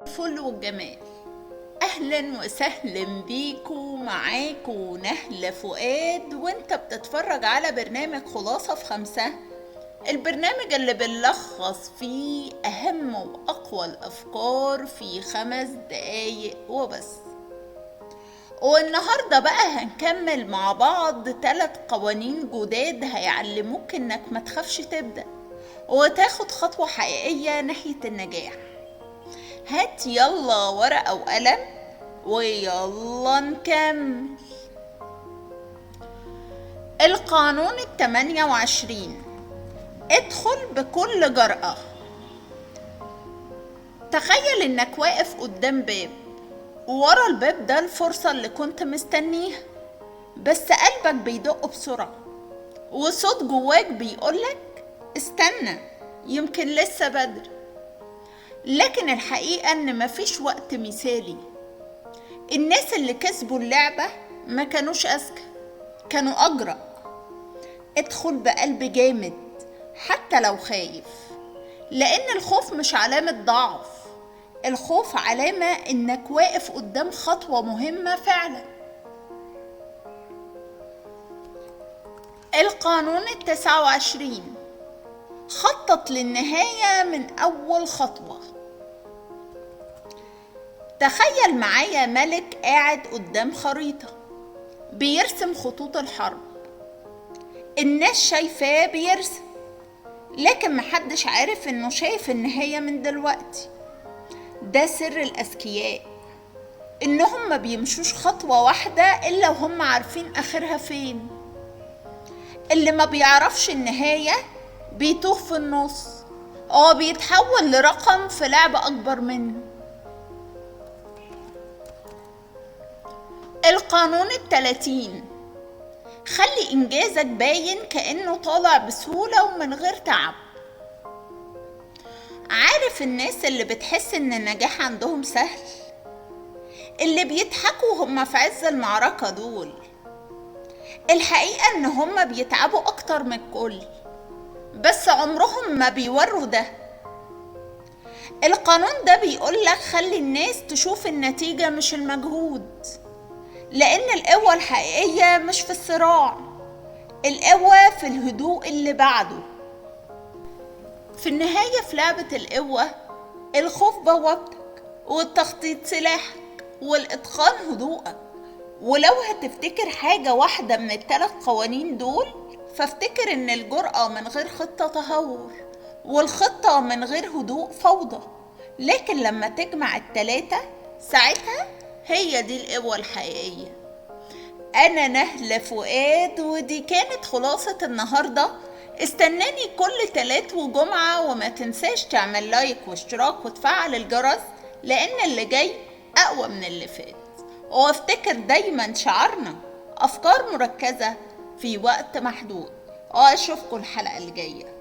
الفل والجمال. اهلا وسهلا بيكو، معاكو نهلة فؤاد، وانت بتتفرج على برنامج خلاصة في 5. البرنامج اللي بنلخص فيه اهم واقوى الافكار في 5 دقايق وبس. والنهاردة بقى هنكمل مع بعض 3 قوانين جداد هيعلموك انك ما تخافش تبدأ وتاخد خطوة حقيقية ناحية النجاح. هات يلا ورقة وقلم ويلا نكمل. القانون 28: ادخل بكل جرأة. تخيل انك واقف قدام باب، وورا الباب ده الفرصة اللي كنت مستنيها، بس قلبك بيدق بسرعة وصوت جواك بيقولك استنى، يمكن لسه بدري. لكن الحقيقة ان مفيش وقت مثالي. الناس اللي كسبوا اللعبة ما كانوش أذكى، كانوا أجرأ. ادخل بقلب جامد حتى لو خايف، لأن الخوف مش علامة ضعف، الخوف علامة إنك واقف قدام خطوة مهمة فعلا. القانون 29: خطط للنهاية من أول خطوة. تخيل معايا ملك قاعد قدام خريطة بيرسم خطوط الحرب. الناس شايفاه بيرسم، لكن محدش عارف انه شايف النهاية من دلوقتي. ده سر الأذكياء، انهم ما بيمشوش خطوة واحدة الا وهم عارفين اخرها فين. اللي ما بيعرفش النهاية بيتوه في النص، هو بيتحول لرقم في لعبة اكبر منه. القانون 30: خلي إنجازك باين كأنه طالع بسهولة ومن غير تعب. عارف الناس اللي بتحس إن النجاح عندهم سهل؟ اللي بيضحكوا هم في عز المعركة دول. الحقيقة إن هم بيتعبوا أكتر من الكل، بس عمرهم ما بيوروا ده. القانون ده بيقولك خلي الناس تشوف النتيجة مش المجهود، لأن القوة الحقيقية مش في الصراع، القوة في الهدوء اللي بعده. في النهاية في لعبة القوة، الخوف بوابتك، والتخطيط سلاحك، والإتقان هدوءك. ولو هتفتكر حاجة واحدة من ال3 قوانين دول، فافتكر إن الجرأة من غير خطة تهور، والخطة من غير هدوء فوضى. لكن لما تجمع ال3 ساعتها هي دي القوة الحقيقية. أنا نهلة فؤاد، ودي كانت خلاصة النهاردة. استناني كل 3 وجمعة، وما تنساش تعمل لايك واشتراك وتفعل الجرس، لأن اللي جاي أقوى من اللي فات. وافتكر دايما شعارنا أفكار مركزة في وقت محدود. وأشوفكم الحلقة الجاية.